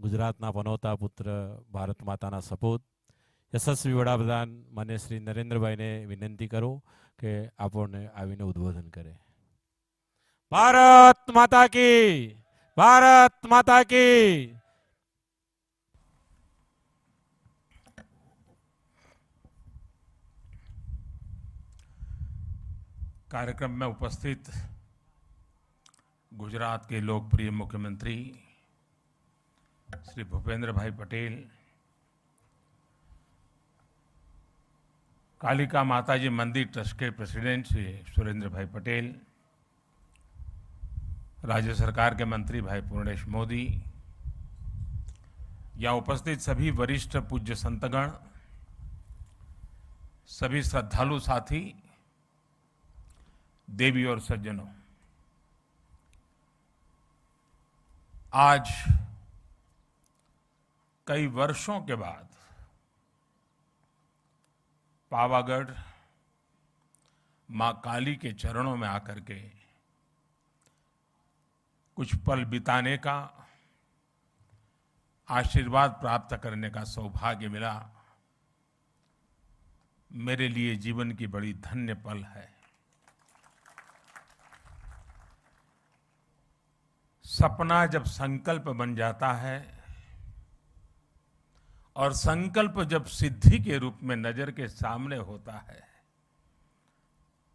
ગુજરાતના પનોતા પુત્ર, ભારત માતાના સપૂત, યશસ્વી વડાપ્રધાન માન્ય શ્રી નરેન્દ્રભાઈને વિનંતી કરું કે આપણને આવીને ઉદ્બોધન કરે. ભારત માતા કી, ભારત માતા કી. कार्यक्रम में उपस्थित गुजरात के लोकप्रिय मुख्यमंत्री श्री भूपेंद्र भाई पटेल, कालिका माताजी मंदिर ट्रस्ट के प्रेसिडेंट श्री सुरेंद्र भाई पटेल, राज्य सरकार के मंत्री भाई पूर्णेश मोदी, यहाँ उपस्थित सभी वरिष्ठ पूज्य संतगण, सभी श्रद्धालु साथी, देवी और सज्जनों, आज कई वर्षों के बाद पावागढ़ मां काली के चरणों में आकर के कुछ पल बिताने का, आशीर्वाद प्राप्त करने का सौभाग्य मिला। मेरे लिए जीवन की बड़ी धन्य पल है। सपना जब संकल्प बन जाता है और संकल्प जब सिद्धि के रूप में नजर के सामने होता है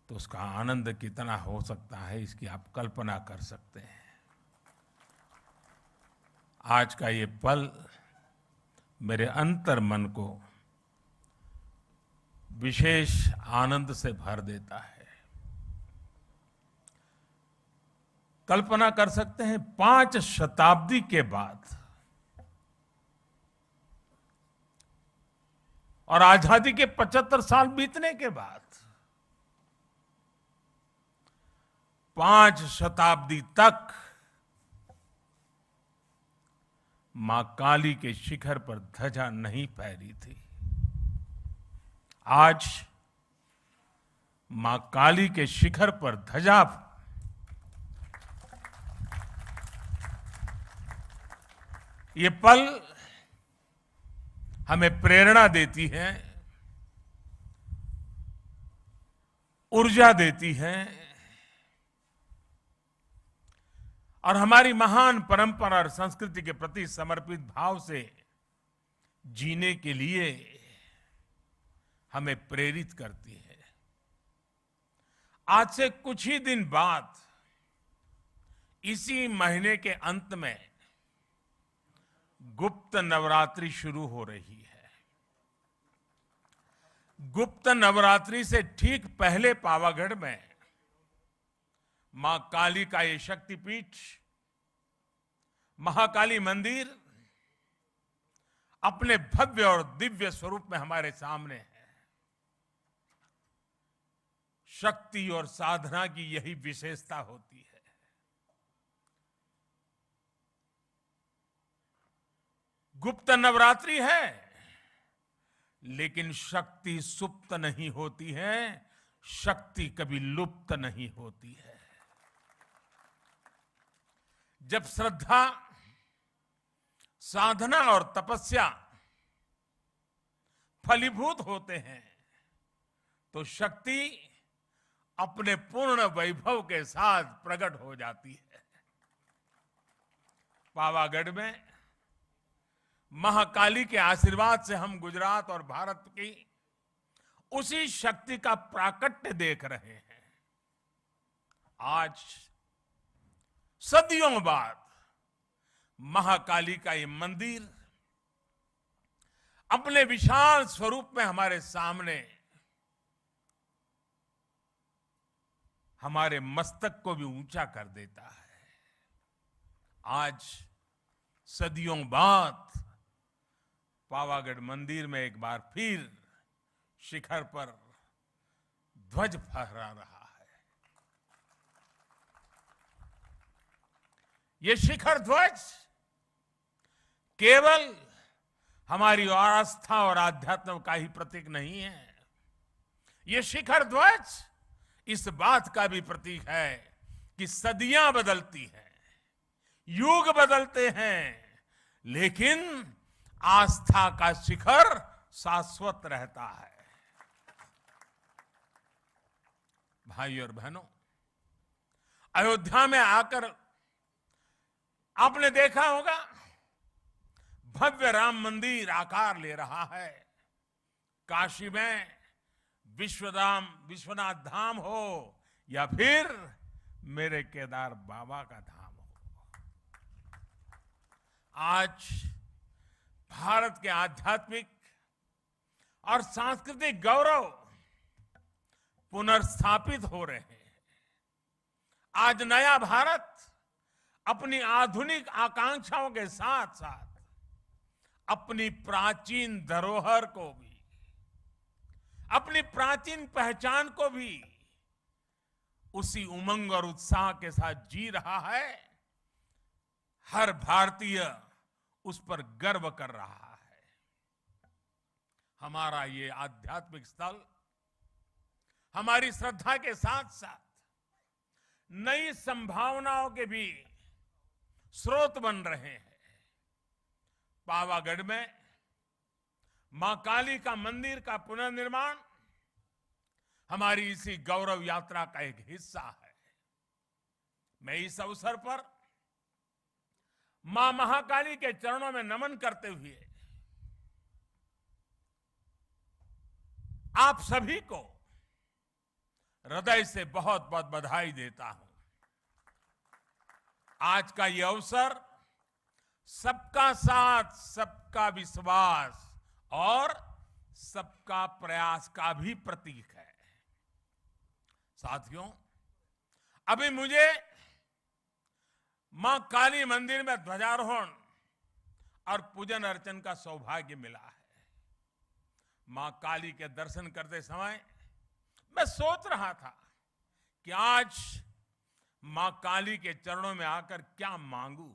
तो उसका आनंद कितना हो सकता है, इसकी आप कल्पना कर सकते हैं। आज का ये पल मेरे अंतर मन को विशेष आनंद से भर देता है। कल्पना कर सकते हैं, 5 शताब्दी के बाद और आजादी के 75 साल बीतने के बाद 5 शताब्दी तक मां काली के शिखर पर ध्वजा नहीं फहरी थी। आज मां काली के शिखर पर ध्वजा, ये पल हमें प्रेरणा देती है, ऊर्जा देती है और हमारी महान परंपरा और संस्कृति के प्रति समर्पित भाव से जीने के लिए हमें प्रेरित करती है। आज से कुछ ही दिन बाद इसी महीने के अंत में गुप्त नवरात्रि शुरू हो रही है। गुप्त नवरात्रि से ठीक पहले पावागढ़ में मां काली का ये शक्तिपीठ, महाकाली मंदिर अपने भव्य और दिव्य स्वरूप में हमारे सामने है। शक्ति और साधना की यही विशेषता होती है। गुप्त नवरात्रि है, लेकिन शक्ति सुप्त नहीं होती है, शक्ति कभी लुप्त नहीं होती है। जब श्रद्धा, साधना और तपस्या फलीभूत होते हैं तो शक्ति अपने पूर्ण वैभव के साथ प्रकट हो जाती है। पावागढ़ में महाकाली के आशीर्वाद से हम गुजरात और भारत की उसी शक्ति का प्राकट्य देख रहे हैं। आज सदियों बाद महाकाली का ये मंदिर अपने विशाल स्वरूप में हमारे सामने हमारे मस्तक को भी ऊंचा कर देता है। आज सदियों बाद पावागढ़ मंदिर में एक बार फिर शिखर पर ध्वज फहरा रहा है। ये शिखर ध्वज केवल हमारी आस्था और आध्यात्म का ही प्रतीक नहीं है। ये शिखर ध्वज इस बात का भी प्रतीक है कि सदियां बदलती हैं, युग बदलते हैं, लेकिन आस्था का शिखर शाश्वत रहता है। भाई और बहनों, अयोध्या में आकर आपने देखा होगा भव्य राम मंदिर आकार ले रहा है। काशी में विश्वनाथ धाम हो या फिर मेरे केदार बाबा का धाम हो, आज भारत के आध्यात्मिक और सांस्कृतिक गौरव पुनर्स्थापित हो रहे हैं। आज नया भारत अपनी आधुनिक आकांक्षाओं के साथ साथ अपनी प्राचीन धरोहर को भी, अपनी प्राचीन पहचान को भी उसी उमंग और उत्साह के साथ जी रहा है। हर भारतीय उस पर गर्व कर रहा है। हमारा ये आध्यात्मिक स्थल हमारी श्रद्धा के साथ साथ नई संभावनाओं के भी स्रोत बन रहे हैं। पावागढ़ में मां काली का मंदिर का पुनर्निर्माण हमारी इसी गौरव यात्रा का एक हिस्सा है। मैं इस अवसर पर मां महाकाली के चरणों में नमन करते हुए आप सभी को हृदय से बहुत बहुत बधाई देता हूं। आज का ये अवसर सबका साथ, सबका विश्वास और सबका प्रयास का भी प्रतीक है। साथियों, अभी मुझे मां काली मंदिर में ध्वजारोहण और पूजन अर्चन का सौभाग्य मिला है। मां काली के दर्शन करते समय मैं सोच रहा था कि आज मां काली के चरणों में आकर क्या मांगू।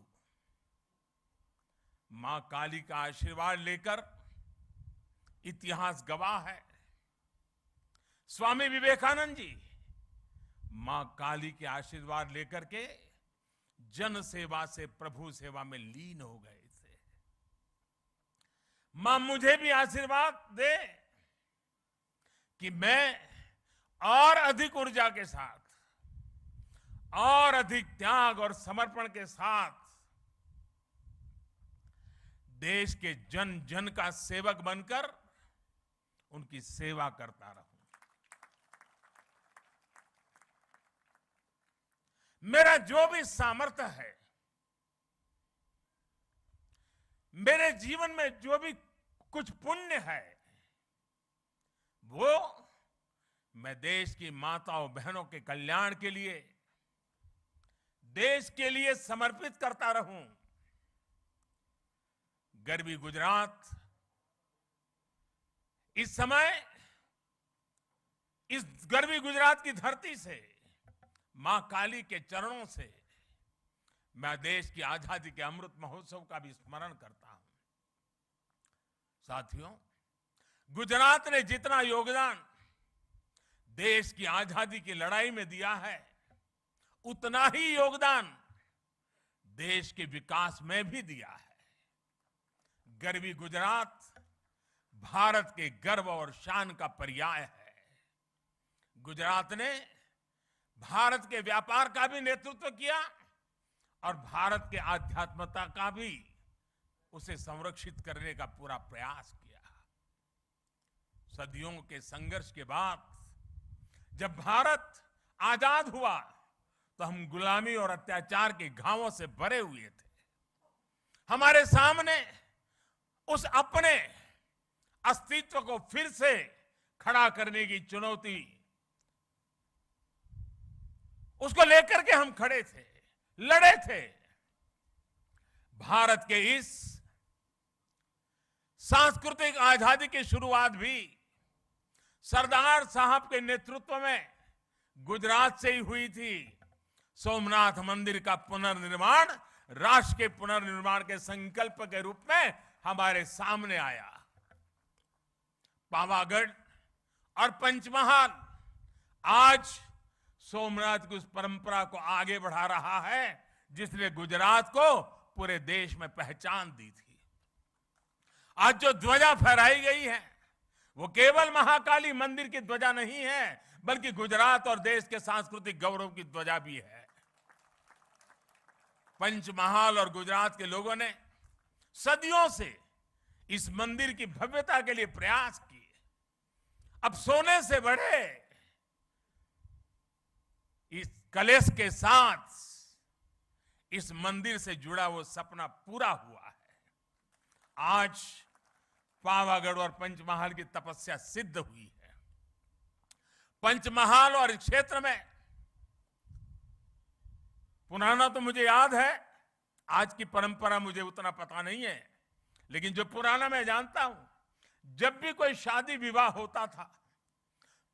मां काली का आशीर्वाद लेकर इतिहास गवाह है, स्वामी विवेकानंद जी मां काली के आशीर्वाद लेकर के जन सेवा से प्रभु सेवा में लीन हो गए थे। मां मुझे भी आशीर्वाद दे कि मैं और अधिक ऊर्जा के साथ और अधिक त्याग और समर्पण के साथ देश के जन जन का सेवक बनकर उनकी सेवा करता रहूं। मेरा जो भी सामर्थ्य है, मेरे जीवन में जो भी कुछ पुण्य है, वो मैं देश की माताओं बहनों के कल्याण के लिए, देश के लिए समर्पित करता रहूं। गरवी गुजरात इस समय इस गरवी गुजरात की धरती से मां काली के चरणों से मैं देश की आजादी के अमृत महोत्सव का भी स्मरण करता हूं। साथियों, गुजरात ने जितना योगदान देश की आजादी की लड़ाई में दिया है, उतना ही योगदान देश के विकास में भी दिया है। गरवी गुजरात भारत के गर्व और शान का पर्याय है। गुजरात ने भारत के व्यापार का भी नेतृत्व किया और भारत के आध्यात्मता का भी उसे संरक्षित करने का पूरा प्रयास किया। सदियों के संघर्ष के बाद जब भारत आजाद हुआ तो हम गुलामी और अत्याचार के घावों से भरे हुए थे। हमारे सामने उस अपने अस्तित्व को फिर से खड़ा करने की चुनौती, उसको लेकर के हम खड़े थे, लड़े थे। भारत के इस सांस्कृतिक आजादी की शुरुआत भी सरदार साहब के नेतृत्व में गुजरात से ही हुई थी। सोमनाथ मंदिर का पुनर्निर्माण राष्ट्र के पुनर्निर्माण के संकल्प के रूप में हमारे सामने आया। पावागढ़ और पंचमहाल आज सोमनाथ की उस परंपरा को आगे बढ़ा रहा है जिसने गुजरात को पूरे देश में पहचान दी थी। आज जो ध्वजा फहराई गई है वो केवल महाकाली मंदिर की ध्वजा नहीं है, बल्कि गुजरात और देश के सांस्कृतिक गौरव की ध्वजा भी है। पंचमहाल और गुजरात के लोगों ने सदियों से इस मंदिर की भव्यता के लिए प्रयास किए। अब सोने से बढ़े इस कलश के साथ इस मंदिर से जुड़ा वो सपना पूरा हुआ है। आज पावागढ़ और पंचमहाल की तपस्या सिद्ध हुई है। पंचमहाल और इस क्षेत्र में पुराना तो मुझे याद है, आज की परंपरा मुझे उतना पता नहीं है, लेकिन जो पुराना मैं जानता हूं, जब भी कोई शादी विवाह होता था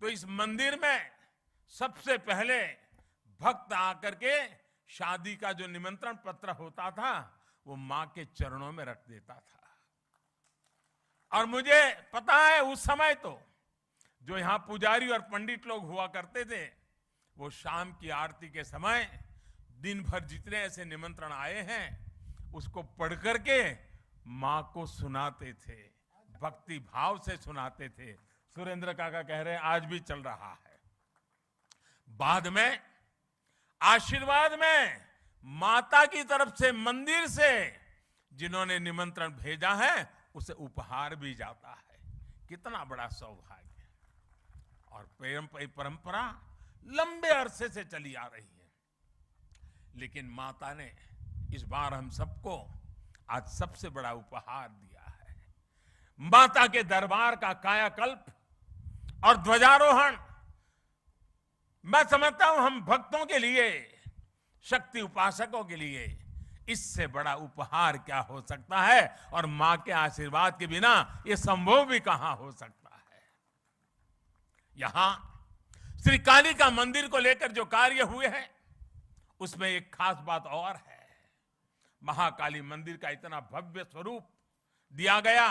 तो इस मंदिर में सबसे पहले भक्त आकर के शादी का जो निमंत्रण पत्र होता था वो मां के चरणों में रख देता था। और मुझे पता है उस समय तो जो यहां पुजारी और पंडित लोग हुआ करते थे, वो शाम की आरती के समय दिन भर जितने ऐसे निमंत्रण आए हैं उसको पढ़ करके मां को सुनाते थे, भक्ति भाव से सुनाते थे। सुरेंद्र काका कह रहे हैं आज भी चल रहा है। बाद में आशीर्वाद में माता की तरफ से मंदिर से जिन्होंने निमंत्रण भेजा है उसे उपहार भी जाता है। कितना बड़ा सौभाग्य। और परंपरा लंबे अरसे से चली आ रही है, लेकिन माता ने इस बार हम सबको आज सबसे बड़ा उपहार दिया है। माता के दरबार का कायाकल्प और ध्वजारोहण। मैं समझता हूं हम भक्तों के लिए, शक्ति उपासकों के लिए इससे बड़ा उपहार क्या हो सकता है। और मां के आशीर्वाद के बिना यह संभव भी कहां हो सकता है। यहां श्री कालिका मंदिर को लेकर जो कार्य हुए हैं उसमें एक खास बात और है। महाकाली मंदिर का इतना भव्य स्वरूप दिया गया,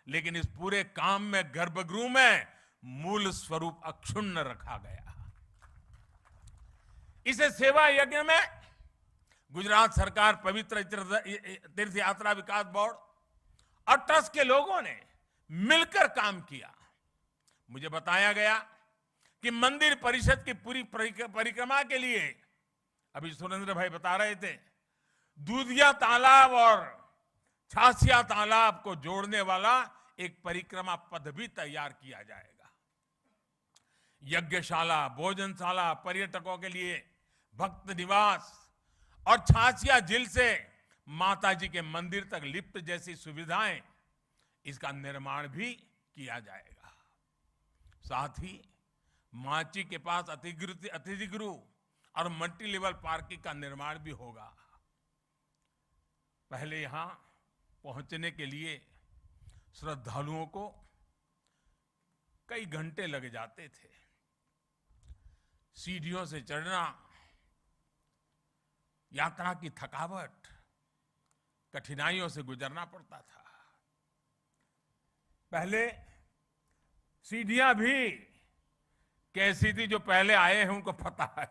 लेकिन इस पूरे काम में गर्भगृह में मूल स्वरूप अक्षुण्ण रखा गया। इसे सेवा यज्ञ में गुजरात सरकार, पवित्र तीर्थ यात्रा विकास बोर्ड और ट्रस्ट के लोगों ने मिलकर काम किया। मुझे बताया गया कि मंदिर परिषद की पूरी परिक्रमा के लिए, अभी सुरेंद्र भाई बता रहे थे, दूधिया तालाब और छासिया तालाब को जोड़ने वाला एक परिक्रमा पथ भी तैयार किया जाएगा। यज्ञशाला, भोजनशाला, पर्यटकों के लिए भक्त निवास और छासिया झील से माता जी के मंदिर तक लिफ्ट जैसी सुविधाएं, इसका निर्माण भी किया जाएगा। साथ ही माची के पास अतिथि गृह और मल्टी लेवल पार्किंग का निर्माण भी होगा। पहले यहां पहुंचने के लिए श्रद्धालुओं को कई घंटे लग जाते थे। सीढ़ियों से चढ़ना, यात्रा की थकावट, कठिनाइयों से गुजरना पड़ता था। पहले सीढ़ियां भी कैसी थी, जो पहले आए हैं उनको पता है,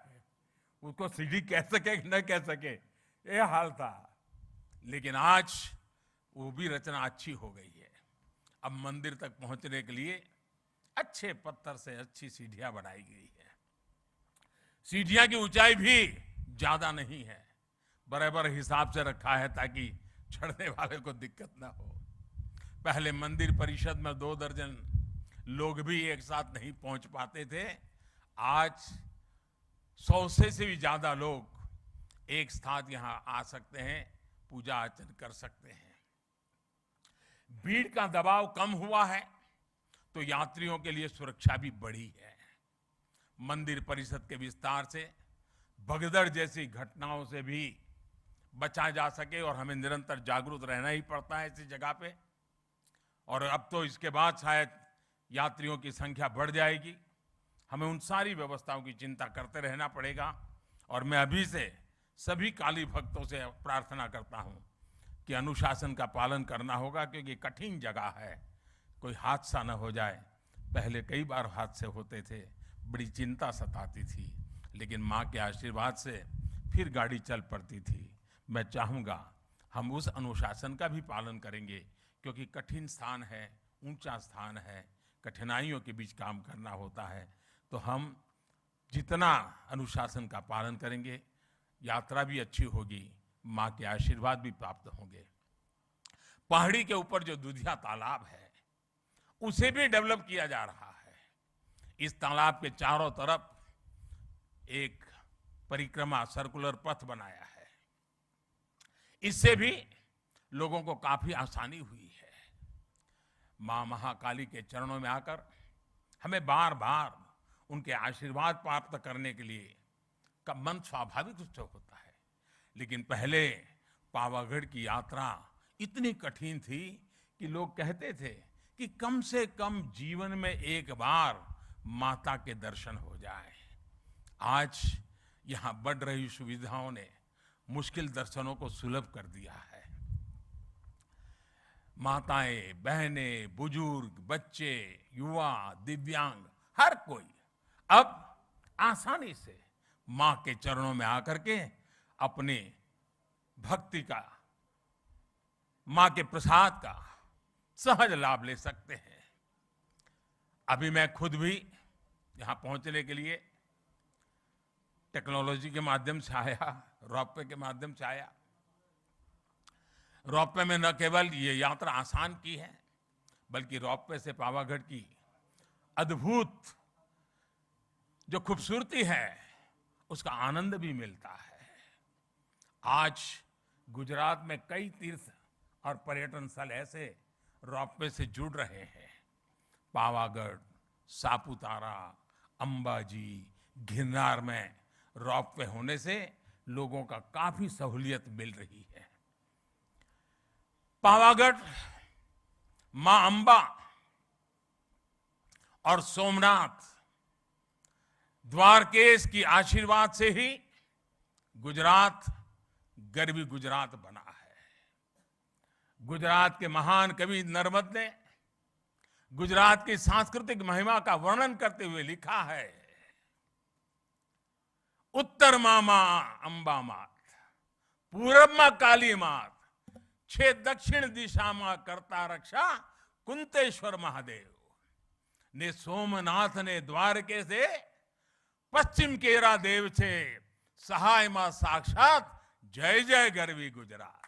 उसको सीढ़ी कह सके कि न कह सके, ये हाल था। लेकिन आज वो भी रचना अच्छी हो गई है। अब मंदिर तक पहुंचने के लिए अच्छे पत्थर से अच्छी सीढ़ियां बनाई गई है। सीढ़ियां की ऊंचाई भी ज्यादा नहीं है, बराबर हिसाब से रखा है ताकि चढ़ने वाले को दिक्कत ना हो। पहले मंदिर परिषद में 2 दर्जन लोग भी एक साथ नहीं पहुंच पाते थे। आज 100 से भी ज्यादा लोग एक साथ यहां आ सकते हैं, पूजा अर्चन कर सकते हैं। भीड़ का दबाव कम हुआ है तो यात्रियों के लिए सुरक्षा भी बढ़ी है। मंदिर परिषद के विस्तार से भगदड़ जैसी घटनाओं से भी बचा जा सके, और हमें निरंतर जागरूक रहना ही पड़ता है ऐसी जगह पे। और अब तो इसके बाद शायद यात्रियों की संख्या बढ़ जाएगी, हमें उन सारी व्यवस्थाओं की चिंता करते रहना पड़ेगा। और मैं अभी से सभी काली भक्तों से प्रार्थना करता हूं कि अनुशासन का पालन करना होगा, क्योंकि कठिन जगह है, कोई हादसा न हो जाए। पहले कई बार हादसे होते थे, बड़ी चिंता सताती थी, लेकिन मां के आशीर्वाद से फिर गाड़ी चल पड़ती थी। मैं चाहूंगा हम उस अनुशासन का भी पालन करेंगे, क्योंकि कठिन स्थान है, ऊंचा स्थान है, कठिनाइयों के बीच काम करना होता है। तो हम जितना अनुशासन का पालन करेंगे, यात्रा भी अच्छी होगी, माँ के आशीर्वाद भी प्राप्त होंगे। पहाड़ी के ऊपर जो दुधिया तालाब है, उसे भी डेवलप किया जा रहा है। इस तालाब के चारों तरफ एक परिक्रमा सर्कुलर पथ बनाया है। इससे भी लोगों को काफी आसानी हुई है। मां महाकाली के चरणों में आकर हमें बार बार उनके आशीर्वाद प्राप्त करने के लिए का मन स्वाभाविक रूप से होता है। लेकिन पहले पावागढ़ की यात्रा इतनी कठिन थी कि लोग कहते थे कि कम से कम जीवन में एक बार माता के दर्शन हो जाए। आज यहां बढ़ रही सुविधाओं ने मुश्किल दर्शनों को सुलभ कर दिया है। माताएं, बहनें, बुजुर्ग, बच्चे, युवा, दिव्यांग, हर कोई अब आसानी से मां के चरणों में आकर के अपनी भक्ति का, मां के प्रसाद का सहज लाभ ले सकते हैं। अभी मैं खुद भी यहां पहुंचने के लिए टेक्नोलॉजी के माध्यम से आया, रोपवे के माध्यम से आया। रोपवे में न केवल ये यात्रा आसान की है, बल्कि रोपवे से पावागढ़ की अद्भुत जो खूबसूरती है, उसका आनंद भी मिलता है। आज गुजरात में कई तीर्थ और पर्यटन स्थल ऐसे रोपवे से जुड़ रहे हैं। पावागढ़, सापुतारा, अंबाजी, गिरनार में रोपवे होने से लोगों का काफी सहूलियत मिल रही है। पावागढ़, मां अंबा और सोमनाथ, द्वारकेश की आशीर्वाद से ही गुजरात गरवी गुजरात बना है। गुजरात के महान कवि नर्मद ने गुजरात की सांस्कृतिक महिमा का वर्णन करते हुए लिखा है, उत्तर मामा अंबा मात, पूरब मां काली मात, छे दक्षिण दिशा मां करता रक्षा कुंतेश्वर महादेव ने सोमनाथ ने द्वारके से पश्चिम केरा देव से सहाय मां साक्षात जय जय गरवी गुजरात।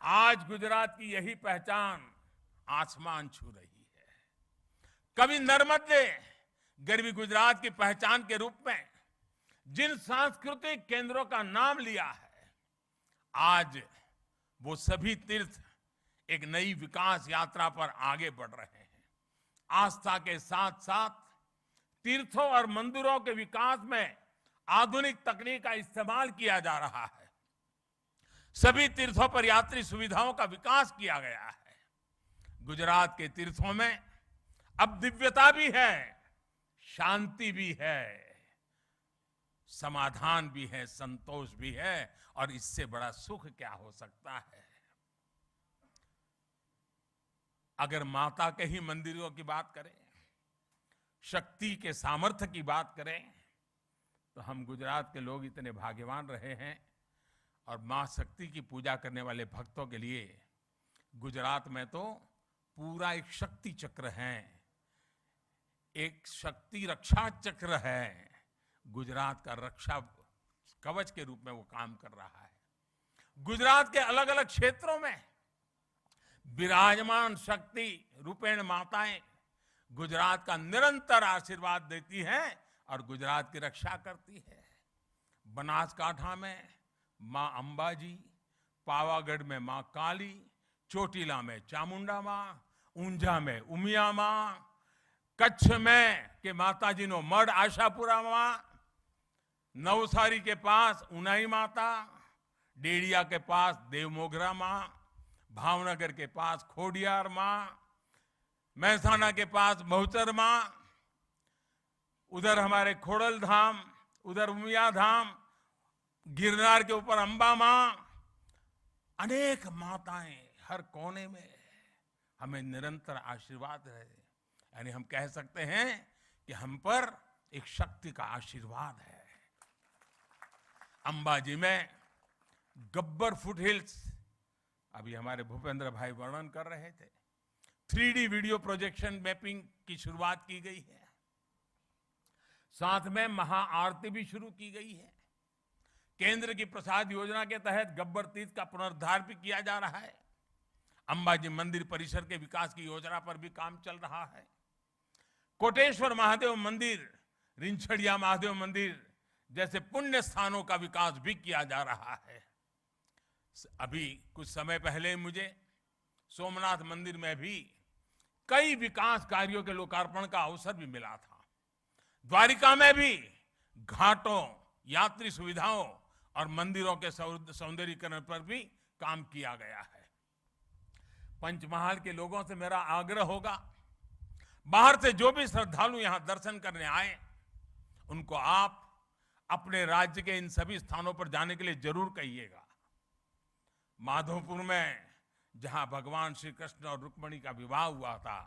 आज गुजरात की यही पहचान आसमान छू रही है। कवि नर्मद ने गरवी गुजरात की पहचान के रूप में जिन सांस्कृतिक केंद्रों का नाम लिया है, आज वो सभी तीर्थ एक नई विकास यात्रा पर आगे बढ़ रहे हैं। आस्था के साथ साथ तीर्थों और मंदिरों के विकास में आधुनिक तकनीक का इस्तेमाल किया जा रहा है। सभी तीर्थों पर यात्री सुविधाओं का विकास किया गया है। गुजरात के तीर्थों में अब दिव्यता भी है, शांति भी है, समाधान भी है, संतोष भी है, और इससे बड़ा सुख क्या हो सकता है। अगर माता के ही मंदिरों की बात करें, शक्ति के सामर्थ्य की बात करें, तो हम गुजरात के लोग इतने भाग्यवान रहे हैं। और मां शक्ति की पूजा करने वाले भक्तों के लिए गुजरात में तो पूरा एक शक्ति चक्र है, एक शक्ति रक्षा चक्र है। गुजरात का रक्षा कवच के रूप में वो काम कर रहा है। गुजरात के अलग अलग क्षेत्रों में विराजमान शक्ति रूपेण माताएं गुजरात का निरंतर आशीर्वाद देती हैं और गुजरात की रक्षा करती है। बनासकांठा में मां अंबाजी, पावागढ़ में मां काली, चोटीला में चामुंडा मां, ऊंझा में उमिया मां, कच्छ में के माताजी नो मढ़ आशापुरा मां, नवसारी के पास उनाई माता, डेडिया के पास देवमोगरा मां, भावनगर के पास खोडियार मां, महसाना के पास बहुचर मां, उधर हमारे खोड़ल धाम, उधर उमिया धाम, गिरनार के ऊपर अंबा मां, अनेक माताएं हर कोने में हमें निरंतर आशीर्वाद है। यानी हम कह सकते हैं कि हम पर एक शक्ति का आशीर्वाद है। अंबाजी में गब्बर फुटहिल्स, अभी हमारे भूपेंद्र भाई वर्णन कर रहे थे, 3D वीडियो प्रोजेक्शन मैपिंग की शुरुआत की गई है। साथ में महाआरती भी शुरू की गई है। केंद्र की प्रसाद योजना के तहत गब्बर तीर्थ का पुनरुद्धार भी किया जा रहा है। अंबाजी मंदिर परिसर के विकास की योजना पर भी काम चल रहा है। कोटेश्वर महादेव मंदिर, रिंछड़िया महादेव मंदिर जैसे पुण्य स्थानों का विकास भी किया जा रहा है। अभी कुछ समय पहले मुझे सोमनाथ मंदिर में भी कई विकास कार्यों के लोकार्पण का अवसर भी मिला था। द्वारिका में भी घाटों, यात्री सुविधाओं और मंदिरों के सौंदर्यीकरण पर भी काम किया गया है। पंचमहाल के लोगों से मेरा आग्रह होगा, बाहर से जो भी श्रद्धालु यहां दर्शन करने आए, उनको आप अपने राज्य के इन सभी स्थानों पर जाने के लिए जरूर कहिएगा। माधोपुर में जहां भगवान श्री कृष्ण और रुक्मिणी का विवाह हुआ था,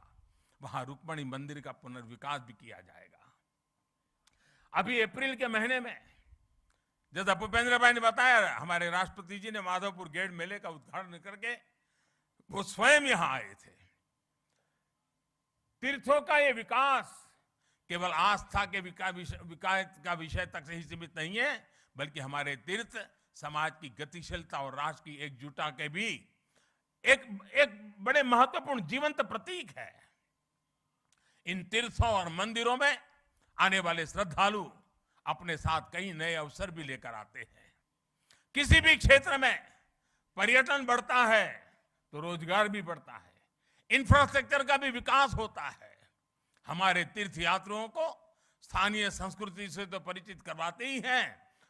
वहां रुक्मिणी मंदिर का पुनर्विकास भी किया जाएगा। अभी अप्रैल के महीने में, जैसा भूपेंद्र भाई ने बताया, हमारे राष्ट्रपति जी ने माधवपुर गेट मेले का उद्घाटन करके वो स्वयं यहां आए थे। तीर्थों का ये विकास केवल आस्था के विकास का विषय तक से ही सीमित नहीं है, बल्कि हमारे तीर्थ समाज की गतिशीलता और राष्ट्र की एकजुटता के भी एक बड़े महत्वपूर्ण जीवंत प्रतीक है। इन तीर्थों और मंदिरों में आने वाले श्रद्धालु अपने साथ कई नए अवसर भी लेकर आते हैं। किसी भी क्षेत्र में पर्यटन बढ़ता है तो रोजगार भी बढ़ता है, इंफ्रास्ट्रक्चर का भी विकास होता है। हमारे तीर्थ यात्रियों को स्थानीय संस्कृति से तो परिचित करवाते ही हैं,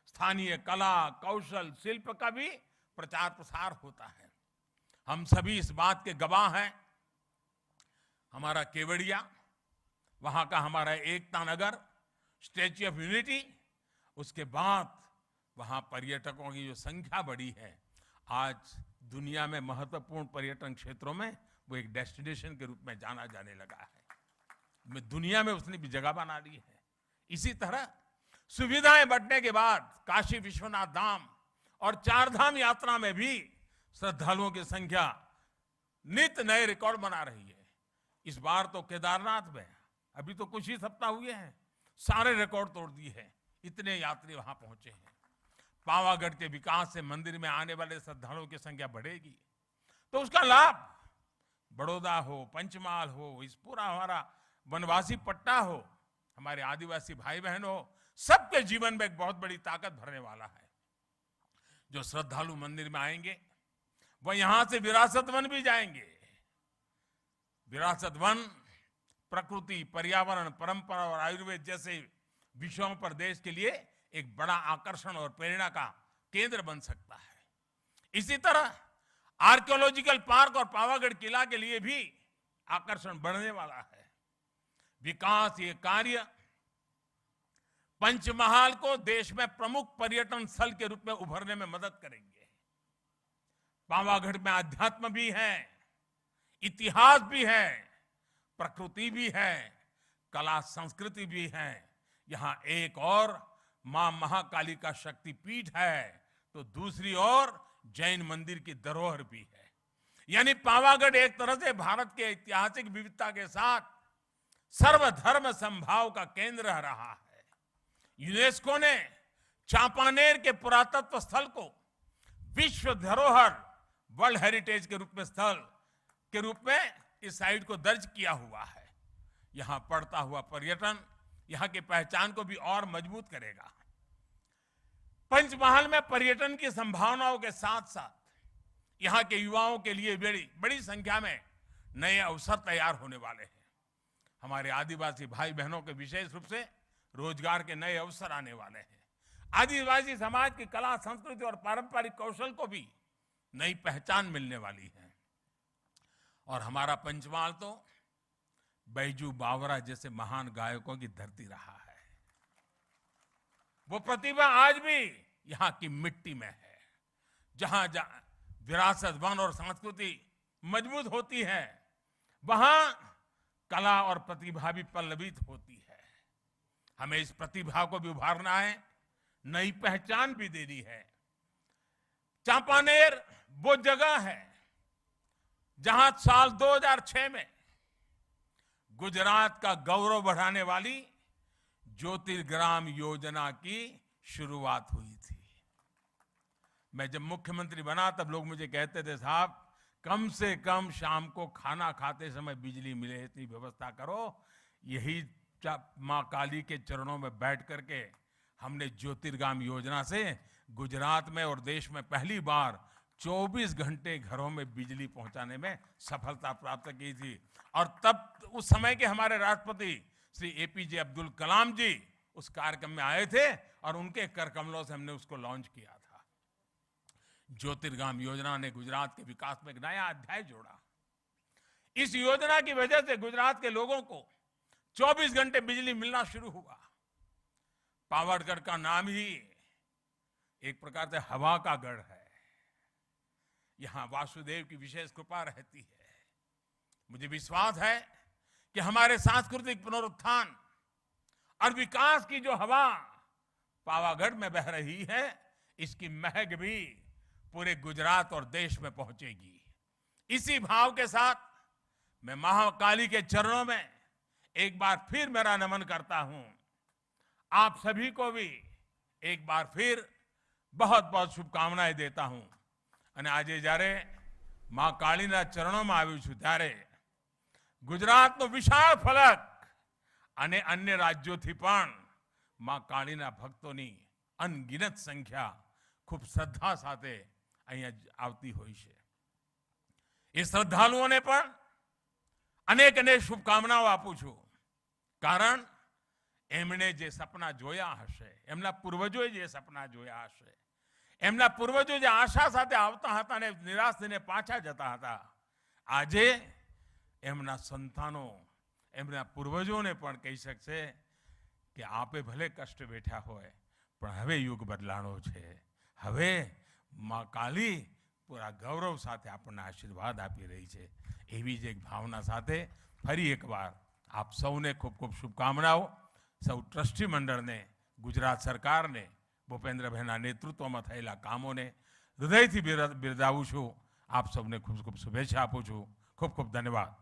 स्थानीय कला, कौशल, शिल्प का भी प्रचार प्रसार होता है। हम सभी इस बात के गवाह हैं। हमारा केवड़िया, वहां का हमारा Ekta Nagar, statue of unity, उसके बाद वहां पर्यटकों की जो संख्या बढ़ी है, आज दुनिया में महत्वपूर्ण पर्यटन क्षेत्रों में वो एक डेस्टिनेशन के रूप में जाना जाने लगा है। दुनिया में उसने भी जगह बना ली है। इसी तरह सुविधाएं बढ़ने के बाद काशी विश्वनाथ धाम और चारधाम यात्रा में भी श्रद्धालुओं की संख्या नित्य नए रिकॉर्ड बना रही है। इस बार तो केदारनाथ में अभी तो कुछ ही सप्ताह हुए हैं, सारे रिकॉर्ड तोड़ दिए हैं, इतने यात्री वहां पहुंचे हैं। पावागढ़ के विकास से मंदिर में आने वाले श्रद्धालुओं की संख्या बढ़ेगी, तो उसका लाभ बड़ौदा हो, पंचमहाल हो, इस पूरा हमारा वनवासी पट्टा हो, हमारे आदिवासी भाई बहन हो, सबके जीवन में एक बहुत बड़ी ताकत भरने वाला है। जो श्रद्धालु मंदिर में आएंगे वह यहां से विरासत वन भी जाएंगे। विरासत वन प्रकृति, पर्यावरण, परंपरा और आयुर्वेद जैसे विषयों पर देश के लिए एक बड़ा आकर्षण और प्रेरणा का केंद्र बन सकता है। इसी तरह आर्कियोलॉजिकल पार्क और पावागढ़ किला के लिए भी आकर्षण बढ़ने वाला है। विकास ये कार्य पंचमहाल को देश में प्रमुख पर्यटन स्थल के रूप में उभरने में मदद करेंगे। पावागढ़ में अध्यात्म भी है, इतिहास भी है, प्रकृति भी है, कला संस्कृति भी है। यहां एक और मां महाकाली का शक्तिपीठ है, तो दूसरी ओर जैन मंदिर की धरोहर भी है। यानी पावागढ़ एक तरह से भारत के ऐतिहासिक विविधता के साथ सर्वधर्म समभाव का केंद्र रहा है। यूनेस्को ने चांपानेर के पुरातत्व स्थल को विश्व धरोहर, वर्ल्ड हेरिटेज के रूप में इस साइट को दर्ज किया हुआ है। यहां बढ़ता हुआ पर्यटन यहां की पहचान को भी और मजबूत करेगा। पंचमहाल में पर्यटन की संभावनाओं के साथ साथ यहां के युवाओं के लिए बड़ी संख्या में नए अवसर तैयार होने वाले हैं। हमारे आदिवासी भाई बहनों के विशेष रूप से रोजगार के नए अवसर आने वाले हैं। आदिवासी समाज की कला, संस्कृति और पारंपरिक कौशल को भी नई पहचान मिलने वाली है। और हमारा पंचमहाल तो बैजू बावरा जैसे महान गायकों की धरती रहा है। वो प्रतिभा आज भी यहां की मिट्टी में है। जहां विरासत, वन और संस्कृति मजबूत होती है, वहां कला और प्रतिभा भी पल्लवित होती है। हमें इस प्रतिभा को भी उभारना है, नई पहचान भी देनी है। चांपानेर वो जगह है जहां साल 2006 में गुजरात का गौरव बढ़ाने वाली ज्योतिर्ग्राम योजना की शुरुआत हुई थी। मैं जब मुख्यमंत्री बना तब लोग मुझे कहते थे, साहब कम से कम शाम को खाना खाते समय बिजली मिले इतनी व्यवस्था करो। यही मां काली के चरणों में बैठ करके हमने ज्योतिर्ग्राम योजना से गुजरात में और देश में पहली बार 24 घंटे घरों में बिजली पहुंचाने में सफलता प्राप्त की थी। और तब उस समय के हमारे राष्ट्रपति श्री एपीजे अब्दुल कलाम जी उस कार्यक्रम में आए थे और उनके कर कमलों से हमने उसको लॉन्च किया था। ज्योतिर्ग्राम योजना ने गुजरात के विकास में एक नया अध्याय जोड़ा। इस योजना की वजह से गुजरात के लोगों को 24 घंटे बिजली मिलना शुरू हुआ। पावरगढ़ का नाम ही एक प्रकार से हवा का गढ़ है। यहां वासुदेव की विशेष कृपा रहती है। मुझे विश्वास है कि हमारे सांस्कृतिक पुनरुत्थान और विकास की जो हवा पावागढ़ में बह रही है, इसकी महक भी पूरे गुजरात और देश में पहुंचेगी। इसी भाव के साथ मैं महाकाली के चरणों में एक बार फिर मेरा नमन करता हूं। आप सभी को भी एक बार फिर बहुत बहुत शुभकामनाएं देता हूं। અને આજે જ્યારે માં કાળીના ચરણોમાં આવ્યું છું ત્યારે ગુજરાતનો વિશાળ ફલક અને અન્ય રાજ્યોથી પણ માં કાળીના ભક્તોની અનગિનત સંખ્યા ખૂબ શ્રદ્ધા સાથે અહીંયા આવતી હોય છે। એ શ્રદ્ધાળુઓને પણ અનેક અનેક શુભકામનાઓ આપું છું। કારણ એમણે જે સપના જોયા હશે, એમના પૂર્વજોએ જે સપના જોયા હશે, એમના પૂર્વજો જે આશા સાથે આવતા હતા અને નિરાશ થઈને પાછા જતા હતા, આજે એમના સંતાનો એમના પૂર્વજોને પણ કહી શકશે કે આપે ભલે કષ્ટ વેઠ્યા હોય પણ હવે યુગ બદલાણો છે। હવે માં કાલી પૂરા ગૌરવ સાથે આપણને આશીર્વાદ આપી રહી છે। એવી જ એક ભાવના સાથે ફરી એકવાર આપ સૌને ખૂબ ખૂબ શુભકામનાઓ। સૌ ટ્રસ્ટી મંડળને, ગુજરાત સરકારને, ભૂપેન્દ્રભાઈના નેતૃત્વમાં થયેલા કામોને હૃદયથી બિરદાવું છું। આપ સૌને ખૂબ ખૂબ શુભેચ્છા આપું છું। ખૂબ ખૂબ ધન્યવાદ।